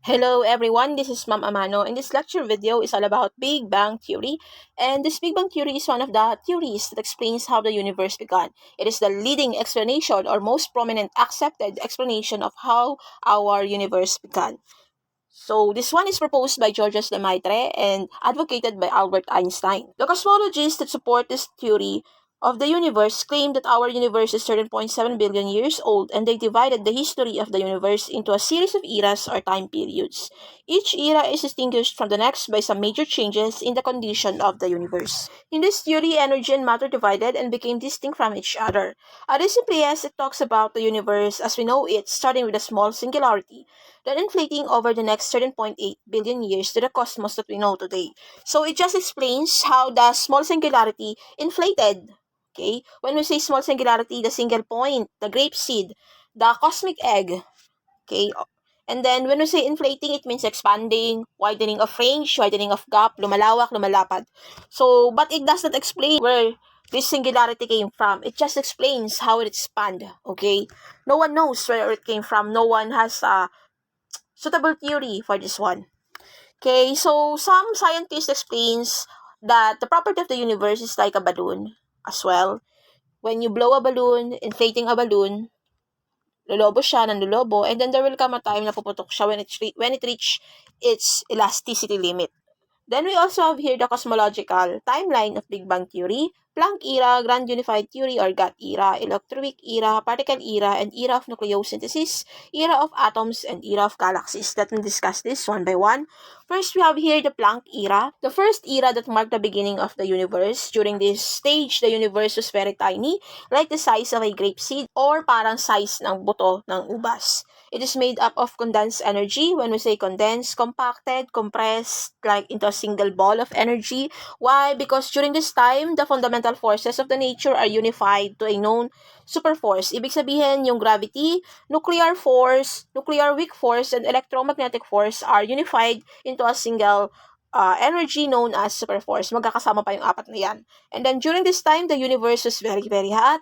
Hello everyone, this is Ma'am Amano, and this lecture video is all about Big Bang Theory. And this Big Bang Theory is one of the theories that explains how the universe began. It is the leading explanation or most prominent accepted explanation of how our universe began. So this one is proposed by Georges Lemaitre and advocated by Albert Einstein. The cosmologists that support this theory of the universe claim that our universe is 13.7 billion years old, and they divided the history of the universe into a series of eras or time periods. Each era is distinguished from the next by some major changes in the condition of the universe. In this theory, energy and matter divided and became distinct from each other. At its simplest, it talks about the universe as we know it, starting with a small singularity, then inflating over the next 13.8 billion years to the cosmos that we know today. So it just explains how the small singularity inflated. Okay? When we say small singularity, the single point, the grape seed, the cosmic egg. Okay? And then when we say inflating, it means expanding, widening of range, widening of gap, lumalawak, lumalapad. So, but it does not explain where this singularity came from. It just explains how it expanded. Okay? No one knows where it came from. No one has a suitable theory for this one. Okay, so some scientists explains that the property of the universe is like a balloon as well. When you blow a balloon, inflating a balloon, lolobo siya ng lolobo, and then there will come a time na puputok siya when it reach its elasticity limit. Then we also have here the cosmological timeline of Big Bang Theory, Planck Era, Grand Unified Theory or God Era, Electroweak Era, Particle Era, and Era of Nucleosynthesis, Era of Atoms, and Era of Galaxies. Let me discuss this one by one. First, we have here the Planck Era, the first era that marked the beginning of the universe. During this stage, the universe was very tiny, like the size of a grape seed or parang size ng buto ng ubas. It is made up of condensed energy. When we say condensed, compacted, compressed, like into a single ball of energy. Why? Because during this time, the fundamental forces of the nature are unified to a known superforce. Ibig sabihin, yung gravity, nuclear force, nuclear weak force, and electromagnetic force are unified into a single energy known as superforce. Magkakasama pa yung apat na yan. And then during this time, the universe was very, very hot,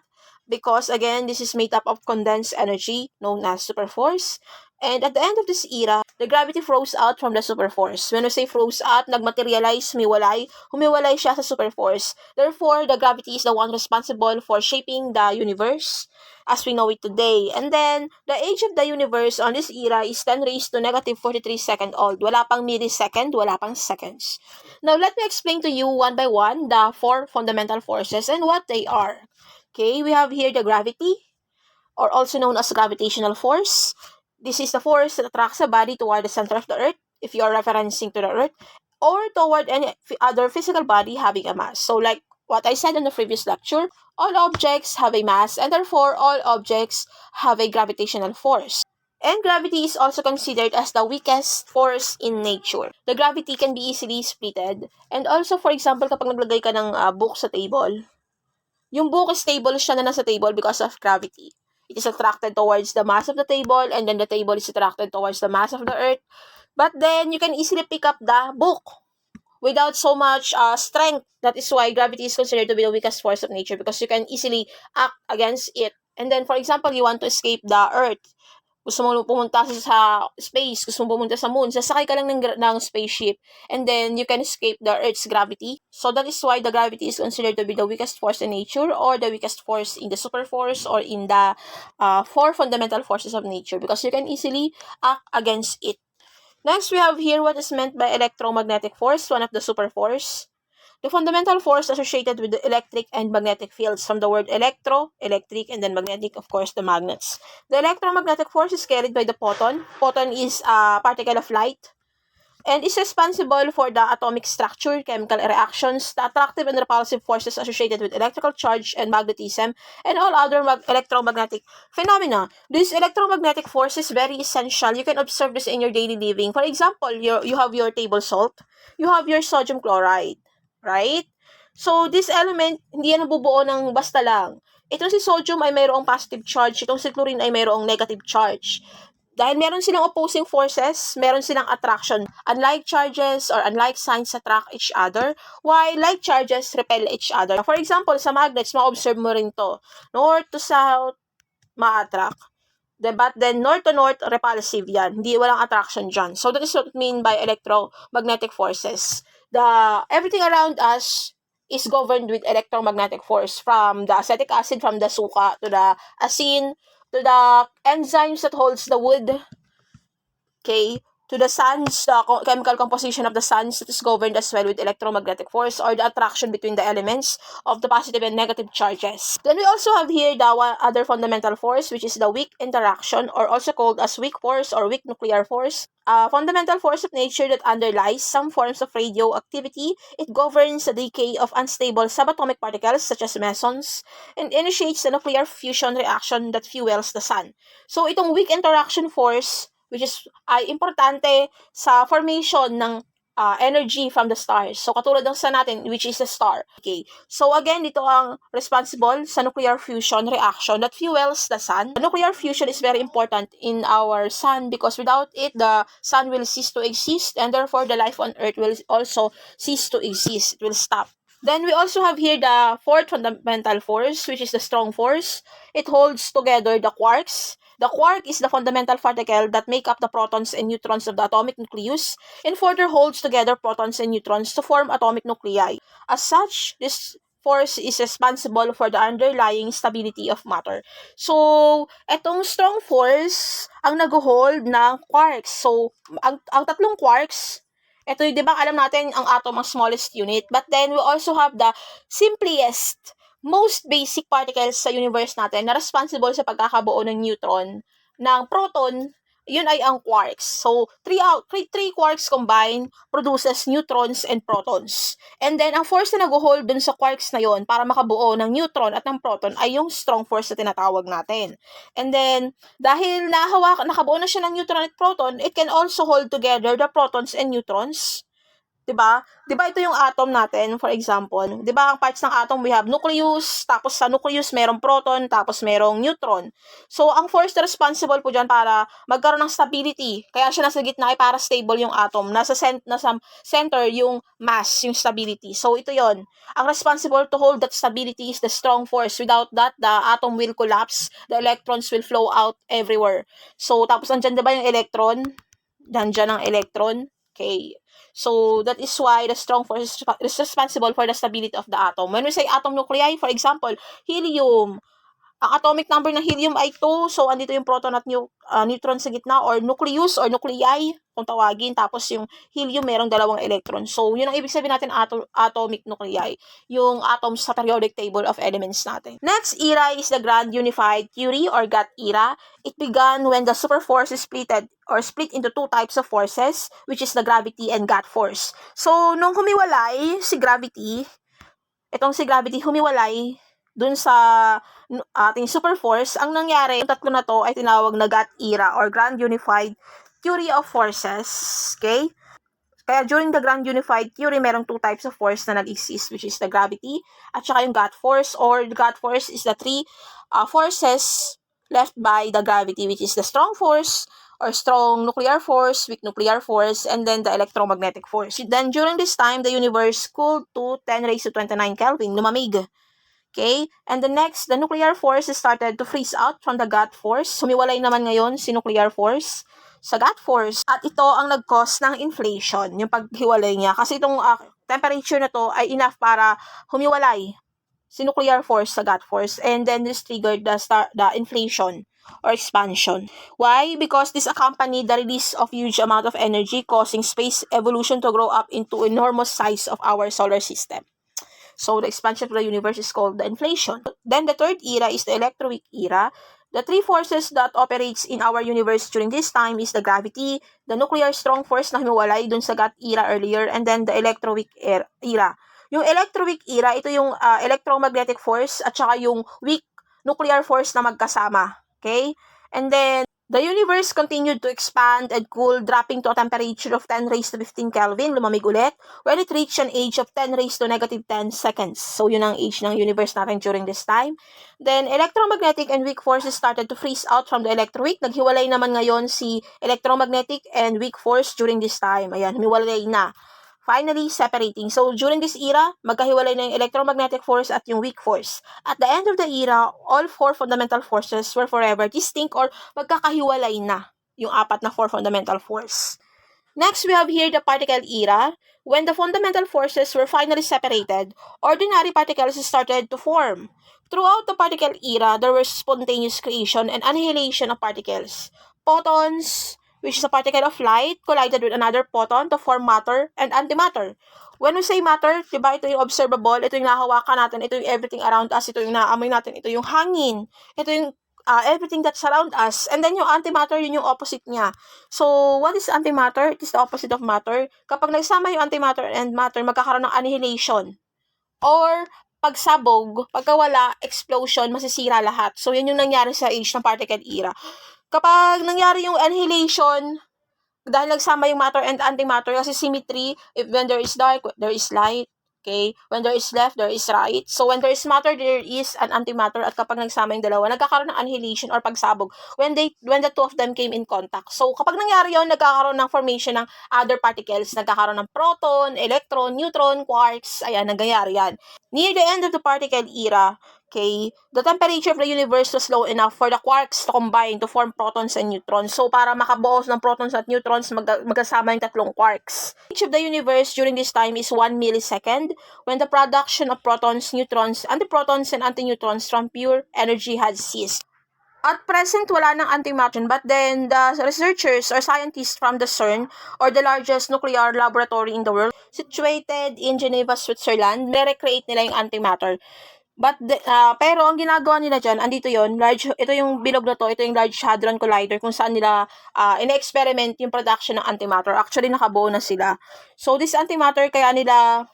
because again, this is made up of condensed energy known as superforce. And at the end of this era, the gravity froze out from the superforce. When we say froze out, nagmaterialize, humiwalay siya sa superforce. Therefore, the gravity is the one responsible for shaping the universe as we know it today. And then, the age of the universe on this era is 10 raised to negative 43 second old. Wala pang millisecond, wala pang seconds. Now, let me explain to you one by one the four fundamental forces and what they are. Okay, we have here the gravity, or also known as gravitational force. This is the force that attracts a body toward the center of the Earth, if you are referencing to the Earth, or toward any other physical body having a mass. So like what I said in the previous lecture, all objects have a mass, and therefore all objects have a gravitational force. And gravity is also considered as the weakest force in nature. The gravity can be easily splitted. And also, for example, kapag naglagay ka ng book sa table, yung book is stable siya na nasa table because of gravity. It is attracted towards the mass of the table, and then the table is attracted towards the mass of the earth. But then, you can easily pick up the book without so much strength. That is why gravity is considered to be the weakest force of nature, because you can easily act against it. And then, for example, you want to escape the earth. Gusto mo pumunta sa space, gusto mo pumunta sa moon, sasakay ka lang ng spaceship, and then you can escape the Earth's gravity. So that is why the gravity is considered to be the weakest force in nature, or the weakest force in the superforce, or in the four fundamental forces of nature, because you can easily act against it. Next, we have here what is meant by electromagnetic force, one of the superforce. The fundamental force associated with the electric and magnetic fields, from the word electro, electric, and then magnetic, of course, the magnets. The electromagnetic force is carried by the photon. Photon is a particle of light, and is responsible for the atomic structure, chemical reactions, the attractive and repulsive forces associated with electrical charge and magnetism, and all other electromagnetic phenomena. This electromagnetic force is very essential. You can observe this in your daily living. For example, you have your table salt, you have your sodium chloride, right? So, this element, hindi yan nabubuo ng basta lang. Itong si sodium ay mayroong positive charge, itong si chlorine ay mayroong negative charge. Dahil meron silang opposing forces, meron silang attraction. Unlike charges or unlike signs attract each other, while like charges repel each other. For example, sa magnets, ma-observe mo rin to. North to south, ma-attract. But then, north to north, repulsive yan. Hindi, walang attraction dyan. So, that is what I mean by electromagnetic forces. Everything around us is governed with electromagnetic force, from the acetic acid, from the suka, to the asin, to the enzymes that holds the wood, okay, to the suns, the chemical composition of the suns that is governed as well with electromagnetic force, or the attraction between the elements of the positive and negative charges. Then we also have here the other fundamental force, which is the weak interaction, or also called as weak force or weak nuclear force. A fundamental force of nature that underlies some forms of radioactivity. It governs the decay of unstable subatomic particles such as mesons, and initiates the nuclear fusion reaction that fuels the sun. So itong weak interaction force, which is ay importante sa formation ng energy from the stars. So, katulad ng sun natin, which is a star. Okay. So, again, dito ang responsible sa nuclear fusion reaction that fuels the sun. The nuclear fusion is very important in our sun because without it, the sun will cease to exist, and therefore, the life on Earth will also cease to exist. It will stop. Then we also have here the fourth fundamental force, which is the strong force. It holds together the quarks. The quark is the fundamental particle that make up the protons and neutrons of the atomic nucleus, and further holds together protons and neutrons to form atomic nuclei. As such, this force is responsible for the underlying stability of matter. So, etong strong force ang nag-hold ng quarks. So, ang tatlong quarks, ito, di ba, alam natin ang atom ang smallest unit, but then we also have the simplest, most basic particles sa universe natin na responsible sa pagkakabuo ng neutron, ng proton, yun ay ang quarks. So, three quarks combined produces neutrons and protons. And then, ang force na nag-hold dun sa quarks na yon para makabuo ng neutron at ng proton ay yung strong force na tinatawag natin. And then, dahil nakabuo na siya ng neutron at proton, it can also hold together the protons and neutrons. Diba? Diba ito yung atom natin, for example. Diba ang parts ng atom, we have nucleus, tapos sa nucleus merong proton, tapos merong neutron. So, ang force na responsible po dyan para magkaroon ng stability. Kaya siya nasa gitna ay para stable yung atom. Nasa center yung mass, yung stability. So, ito yon. Ang responsible to hold that stability is the strong force. Without that, the atom will collapse. The electrons will flow out everywhere. So, tapos andyan diba yung electron? Dyan ang electron. Okay. So, that is why the strong force is responsible for the stability of the atom. When we say atom nuclei, for example, helium, ang atomic number ng helium ay 2, so andito yung proton at neutron sa gitna, or nucleus or nuclei kung tawagin, tapos yung helium merong 2 electron. So, yun ang ibig sabihin natin atomic nuclei, yung atoms sa periodic table of elements natin. Next era is the Grand Unified Theory or GUT era. It began when the superforce is split into two types of forces, which is the gravity and GUT force. So, nung humiwalay si gravity humiwalay dun sa ating superforce, ang nangyari, yung tatlo na to ay tinawag na GUT era or Grand Unified Theory of Forces. Okay? Kaya during the Grand Unified Theory, merong two types of force na nag-exist, which is the gravity at saka yung GUT force, or the GUT force is the three forces left by the gravity, which is the strong force or strong nuclear force, weak nuclear force, and then the electromagnetic force. Then during this time, the universe cooled to 10 raised to 29 Kelvin, lumamig. Okay? And the nuclear force started to freeze out from the GUT force. Sumiwalay naman ngayon si nuclear force sa GUT force. At ito ang nag-cause ng inflation, yung paghiwalay niya. Kasi itong temperature na to ay enough para humiwalay si nuclear force sa GUT force. And then this triggered the inflation or expansion. Why? Because this accompanied the release of huge amount of energy, causing space evolution to grow up into enormous size of our solar system. So, the expansion of the universe is called the inflation. Then, the third era is the Electroweak era. The three forces that operates in our universe during this time is the gravity, the nuclear strong force na humiwalay dun sa GUT era earlier, and then the Electroweak era. Yung Electroweak era, ito yung electromagnetic force at saka yung weak nuclear force na magkasama. Okay? And then, the universe continued to expand and cool, dropping to a temperature of 10 raised to 15 Kelvin, lumamig ulit, when it reached an age of 10 raised to negative 10 seconds. So, yun ang age ng universe natin during this time. Then, electromagnetic and weak forces started to freeze out from the electroweak. Naghiwalay naman ngayon si electromagnetic and weak force during this time. Ayan, humiwalay na finally separating. So, during this era, magkahiwalay na yung electromagnetic force at yung weak force. At the end of the era, all four fundamental forces were forever distinct or magkakahiwalay na yung apat na four fundamental force. Next, we have here the particle era. When the fundamental forces were finally separated, ordinary particles started to form. Throughout the particle era, there was spontaneous creation and annihilation of particles. Photons, which is a particle of light, collided with another photon to form matter and antimatter. When we say matter, diba, ito yung observable, ito yung nahawakan natin, ito yung everything around us, ito yung naamoy natin, ito yung hangin, ito yung everything that surround us. And then yung antimatter, yun yung opposite niya. So, what is antimatter? It is the opposite of matter. Kapag nagsama yung antimatter and matter, magkakaroon ng annihilation. Or, pagsabog, pagkawala, explosion, masisira lahat. So, yun yung nangyari sa age ng particle era. Kapag nangyari yung annihilation, dahil nagsama yung matter and antimatter, kasi symmetry, when there is dark, there is light. Okay? When there is left, there is right. So, when there is matter, there is an antimatter. At kapag nagsama yung dalawa, nagkakaroon ng annihilation or pagsabog when the two of them came in contact. So, kapag nangyari yun, nagkakaroon ng formation ng other particles. Nagkakaroon ng proton, electron, neutron, quarks. Ayan, nangyayari yan. Near the end of the particle era, okay, the temperature of the universe was low enough for the quarks to combine to form protons and neutrons. So, para makabuo ng protons at neutrons, magkasama yung tatlong quarks. Each of the universe during this time is 1 millisecond when the production of protons, neutrons, antiprotons, and antineutrons from pure energy had ceased. At present, wala ng antimatter, but then the researchers or scientists from the CERN, or the largest nuclear laboratory in the world, situated in Geneva, Switzerland, recreate nila yung antimatter. Pero ang ginagawa nila dyan, andito yon, ito yung bilog na to, ito yung Large Hadron Collider, kung saan nila ina-experiment yung production ng antimatter. Actually, nakabuo na sila. So, this antimatter, kaya nila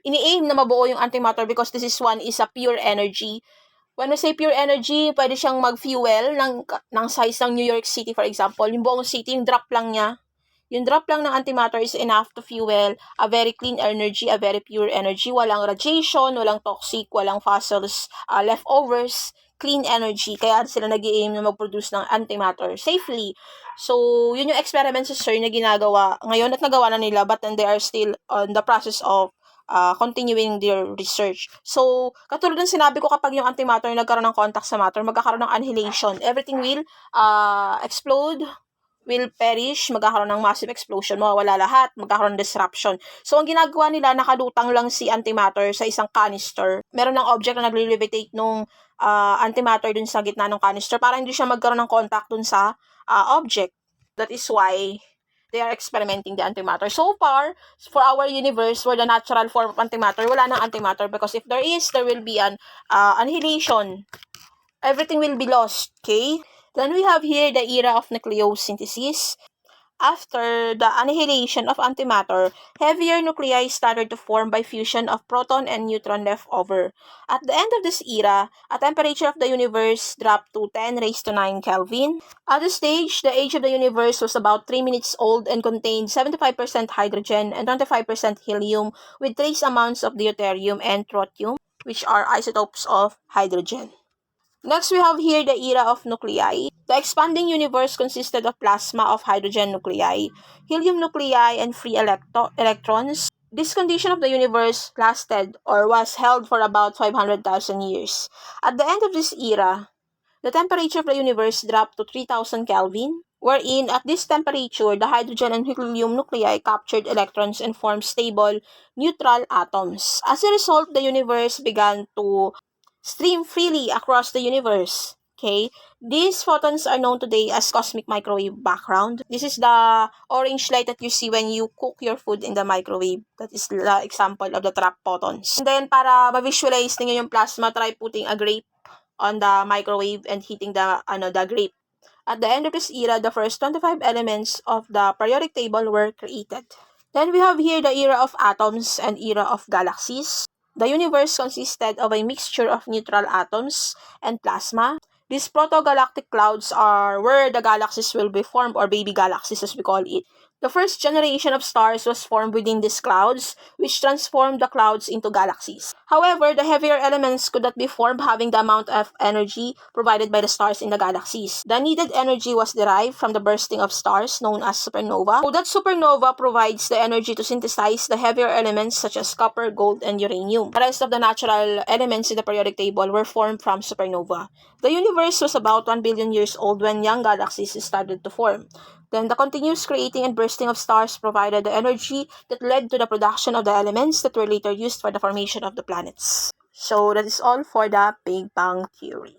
ini-aim na mabuo yung antimatter because this is a pure energy. When we say pure energy, pwede siyang mag-fuel ng size ng New York City, for example. Yung buong city, yung drop lang niya. Yung drop lang ng antimatter is enough to fuel a very clean energy, a very pure energy. Walang radiation, walang toxic, walang fossils, leftovers, clean energy. Kaya sila nag-i-aim na mag-produce ng antimatter safely. So, yun yung experiment sa CERN na ginagawa ngayon at nagawa na nila, but then they are still on the process of continuing their research. So, katulad ng sinabi ko, kapag yung antimatter nagkaroon ng contact sa matter, magkakaroon ng annihilation. Everything will explode, will perish, magkakaroon ng massive explosion, mawawala lahat, magkakaroon ng disruption. So, ang ginagawa nila, nakalutang lang si antimatter sa isang canister. Meron ng object na nagre-levitate nung antimatter dun sa gitna ng canister para hindi siya magkaroon ng contact dun sa object. That is why they are experimenting the antimatter. So far, for our universe, where the natural form of antimatter, wala nang antimatter because if there is, there will be an annihilation. Everything will be lost, okay? Then we have here the era of nucleosynthesis. After the annihilation of antimatter, heavier nuclei started to form by fusion of proton and neutron left over. At the end of this era, a temperature of the universe dropped to 10 raised to 9 Kelvin. At this stage, the age of the universe was about 3 minutes old and contained 75% hydrogen and 25% helium with trace amounts of deuterium and tritium, which are isotopes of hydrogen. Next, we have here the era of nuclei. The expanding universe consisted of plasma of hydrogen nuclei, helium nuclei, and free electrons. This condition of the universe lasted or was held for about 500,000 years. At the end of this era, the temperature of the universe dropped to 3,000 Kelvin, wherein at this temperature, the hydrogen and helium nuclei captured electrons and formed stable, neutral atoms. As a result, the universe began to stream freely across the universe. Okay? These photons are known today as cosmic microwave background. This is the orange light that you see when you cook your food in the microwave. That is the example of the trapped photons. And then, para ma-visualize ninyo yung plasma, try putting a grape on the microwave and heating the grape. At the end of this era, the first 25 elements of the periodic table were created. Then we have here the era of atoms and era of galaxies. The universe consisted of a mixture of neutral atoms and plasma. These proto-galactic clouds are where the galaxies will be formed, or baby galaxies as we call it. The first generation of stars was formed within these clouds, which transformed the clouds into galaxies. However, the heavier elements could not be formed having the amount of energy provided by the stars in the galaxies. The needed energy was derived from the bursting of stars known as supernova. So that supernova provides the energy to synthesize the heavier elements such as copper, gold, and uranium. The rest of the natural elements in the periodic table were formed from supernova. The universe was about 1 billion years old when young galaxies started to form. Then the continuous creating and bursting of stars provided the energy that led to the production of the elements that were later used for the formation of the planets. So that is all for the Big Bang Theory.